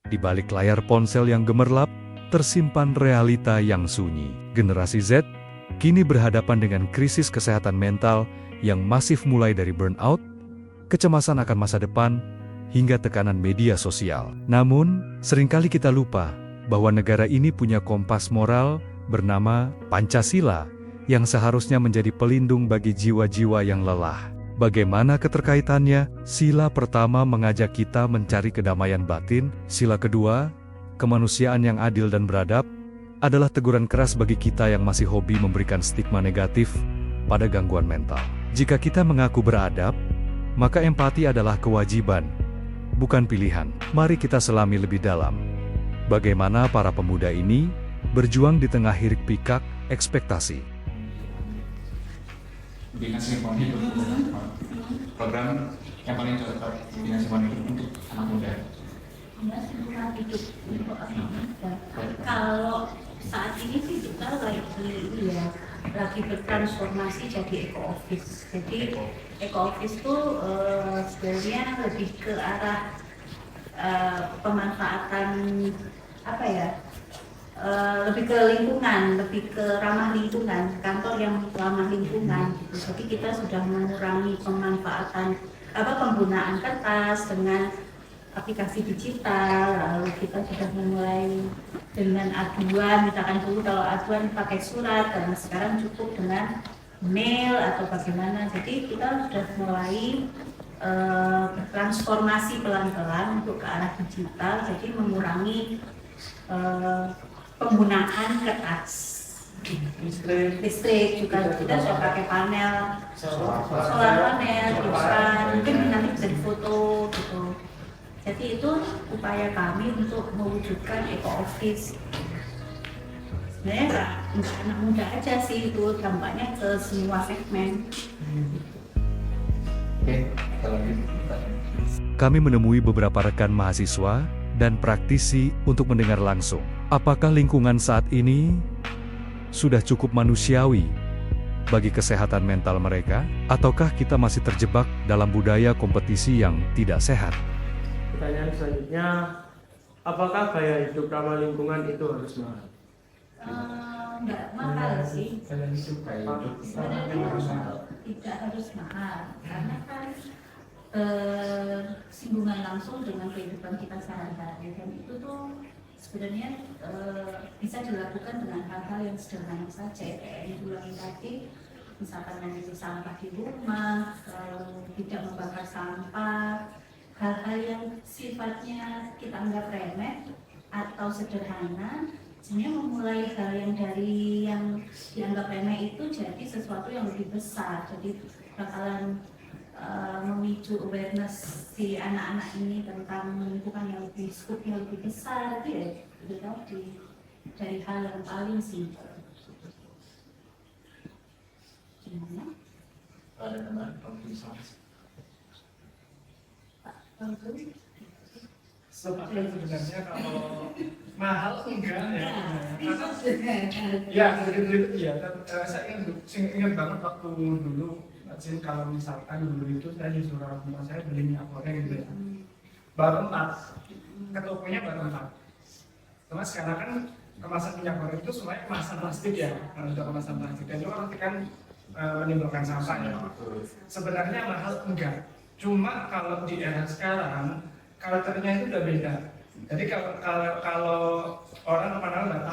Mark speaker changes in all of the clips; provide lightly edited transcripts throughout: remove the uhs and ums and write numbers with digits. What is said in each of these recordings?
Speaker 1: Di balik layar ponsel yang gemerlap, tersimpan realita yang sunyi. Generasi Z kini berhadapan dengan krisis kesehatan mental yang masif mulai dari burnout, kecemasan akan masa depan, hingga tekanan media sosial. Namun, seringkali kita lupa bahwa negara ini punya kompas moral bernama Pancasila yang seharusnya menjadi pelindung bagi jiwa-jiwa yang lelah. Bagaimana keterkaitannya? Sila pertama mengajak kita mencari kedamaian batin, sila kedua, kemanusiaan yang adil dan beradab, adalah teguran keras bagi kita yang masih hobi memberikan stigma negatif pada gangguan mental. Jika kita mengaku beradab, maka empati adalah kewajiban, bukan pilihan. Mari kita selami lebih dalam bagaimana para pemuda ini berjuang di tengah hiruk pikuk ekspektasi.
Speaker 2: Dinas Lingkungan Hidup program yang paling cocok Dinas Lingkungan Hidup untuk anak muda.
Speaker 3: Dinas Lingkungan Hidup untuk anak muda. Kalau saat ini sih kita lagi bertransformasi jadi eco office. Jadi eco office itu sebenarnya lebih ke arah pemanfaatan lebih ke lingkungan, lebih ke ramah lingkungan, kantor yang ramah lingkungan gitu. Jadi kita sudah mengurangi penggunaan kertas dengan aplikasi digital, lalu kita sudah memulai dengan aduan, misalkan dulu kalau aduan pakai surat, karena sekarang cukup dengan mail atau bagaimana. Jadi kita sudah mulai bertransformasi pelan-pelan untuk ke arah digital, jadi mengurangi penggunaan kertas. Listrik juga kita sudah pakai panel, solar panel, mungkin nanti bisa difoto gitu. Jadi itu upaya kami untuk mewujudkan eco office. Sebenarnya nggak anak muda aja sih, itu dampaknya ke semua segmen.
Speaker 2: Oke, kalau gitu.
Speaker 1: Kami menemui beberapa rekan mahasiswa dan praktisi untuk mendengar langsung. Apakah lingkungan saat ini sudah cukup manusiawi bagi kesehatan mental mereka? Ataukah kita masih terjebak dalam budaya kompetisi yang tidak sehat?
Speaker 4: Pertanyaan selanjutnya, apakah gaya hidup ramah lingkungan itu harus mahal?
Speaker 3: Nggak mahal sih.
Speaker 2: Kalian hidup kayak hidup
Speaker 3: Sebenarnya tidak harus mahal, karena kan singgungan langsung dengan kehidupan kita sehari-hari, dan itu tuh sebenarnya bisa dilakukan dengan hal-hal yang sederhana saja, kayak yang diulangi tadi, misalkan memilih sampah di rumah, tidak membakar sampah, hal-hal yang sifatnya kita anggap remeh atau sederhana, sebenarnya memulai hal yang dari yang dianggap remeh itu jadi sesuatu yang lebih besar, jadi bakalan memicu awareness si anak-anak ini tentang lingkungan yang lebih skupnya lebih besar, itu tadi dari hal yang paling simpel. Gimana?
Speaker 2: ada teman kompetisi.
Speaker 5: Sebenarnya kalau mahal enggak ya,
Speaker 3: Ya.
Speaker 5: begitu ya. Saya ingat banget waktu dulu, kalau misalkan dulu itu saya disuruh orang tua saya beli minyak goreng gitu ya, baru 4, ke tokonya baru 4. Cuma sekarang kan kemasan minyak goreng itu semuanya kemasan plastik ya, udah kemasan plastik, dan itu kan menimbulkan sampah ya. Sebenarnya mahal enggak, cuma kalau di era sekarang karakternya itu udah beda. Jadi kalau orang kemana-mana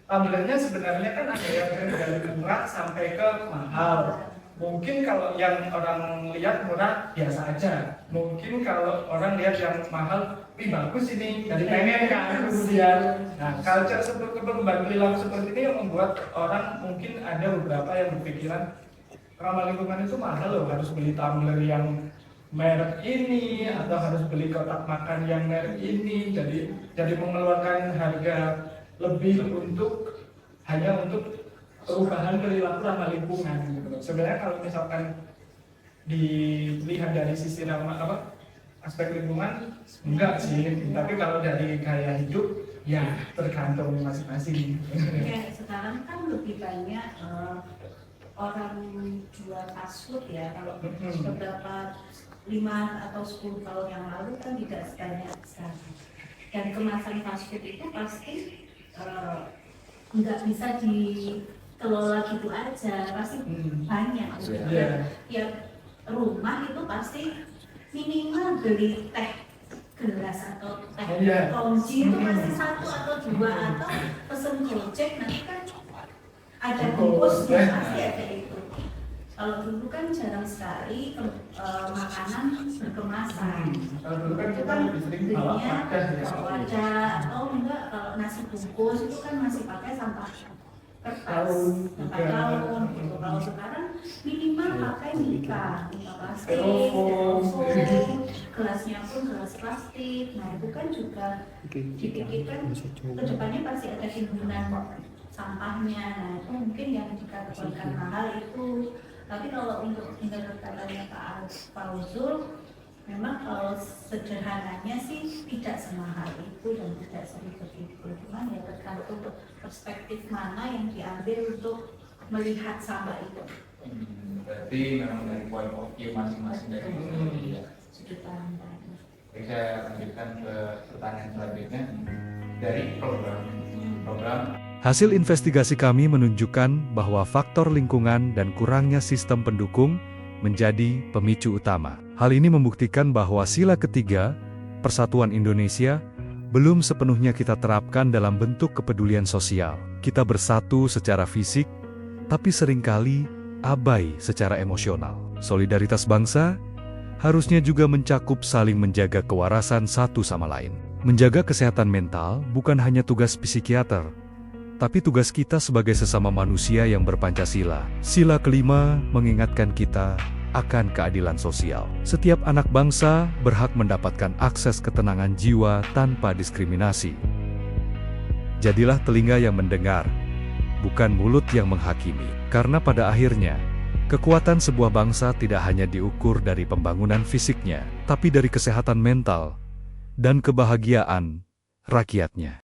Speaker 5: tumblernya sebenarnya kan ada yang dari murah sampai ke mahal. Mungkin kalau yang orang lihat murah biasa aja. Mungkin kalau orang lihat yang mahal, bagus ini, jadi pengen kan kemudian. Nah, culture seperti perubahan perilaku seperti ini yang membuat orang mungkin ada beberapa yang berpikiran ramah lingkungan itu mahal loh, harus beli tumbler yang merek ini atau harus beli kotak makan yang merek ini, jadi mengeluarkan harga lebih hanya untuk perubahan perilaku ramah lingkungan gitu. Sebenarnya kalau misalkan dilihat dari sisi aspek lingkungan enggak sih, tapi kalau dari gaya hidup ya tergantung masing-masing.
Speaker 3: Ya, sekarang kan lebih banyak orang jual fast food ya. Kalau beberapa 5 atau 10 tahun yang lalu kan tidak sebanyak sekarang. Dan kemasan fast food itu pasti nggak bisa dikelola gitu aja, pasti banyak. Tiap rumah itu pasti minimal beli teh gelas atau teh konci itu pasti 1 atau 2, atau pesen Gojek nanti kan ada bungkusnya, pasti ada itu. Kalau dulu kan jarang sekali makanan berkemasan.
Speaker 5: Kalau dulu kan
Speaker 3: Itu
Speaker 5: kita
Speaker 3: kan
Speaker 5: lebih sering bawa
Speaker 3: belinya
Speaker 5: wadah ya.
Speaker 3: bawa wadah, atau enggak kalau nasi bungkus itu kan masih pakai sampah kertas, sampah daun gitu. Kalau sekarang minimal pakai mika plastik, styrofoam, gelasnya pun gelas plastik. Nah itu kan juga dipikirkan kedepannya pasti ada timbunan sampahnya. Nah itu mungkin yang dikategorikan mahal itu. Tapi kalau untuk menurut katanya Pak Fauzul, memang kalau sederhananya sih tidak semahal itu dan tidak seribet itu. Cuman ya tergantung perspektif mana yang diambil untuk melihat sampah itu.
Speaker 2: Berarti memang dari point of view masing-masing dari
Speaker 3: Sudut pandang.
Speaker 2: Oke, saya lanjutkan ke pertanyaan selanjutnya dari program.
Speaker 1: Hasil investigasi kami menunjukkan bahwa faktor lingkungan dan kurangnya sistem pendukung menjadi pemicu utama. Hal ini membuktikan bahwa sila ketiga, Persatuan Indonesia, belum sepenuhnya kita terapkan dalam bentuk kepedulian sosial. Kita bersatu secara fisik, tapi seringkali abai secara emosional. Solidaritas bangsa harusnya juga mencakup saling menjaga kewarasan satu sama lain. Menjaga kesehatan mental bukan hanya tugas psikiater, tapi tugas kita sebagai sesama manusia yang berpancasila. Sila kelima mengingatkan kita akan keadilan sosial. Setiap anak bangsa berhak mendapatkan akses ketenangan jiwa tanpa diskriminasi. Jadilah telinga yang mendengar, bukan mulut yang menghakimi. Karena pada akhirnya, kekuatan sebuah bangsa tidak hanya diukur dari pembangunan fisiknya, tapi dari kesehatan mental dan kebahagiaan rakyatnya.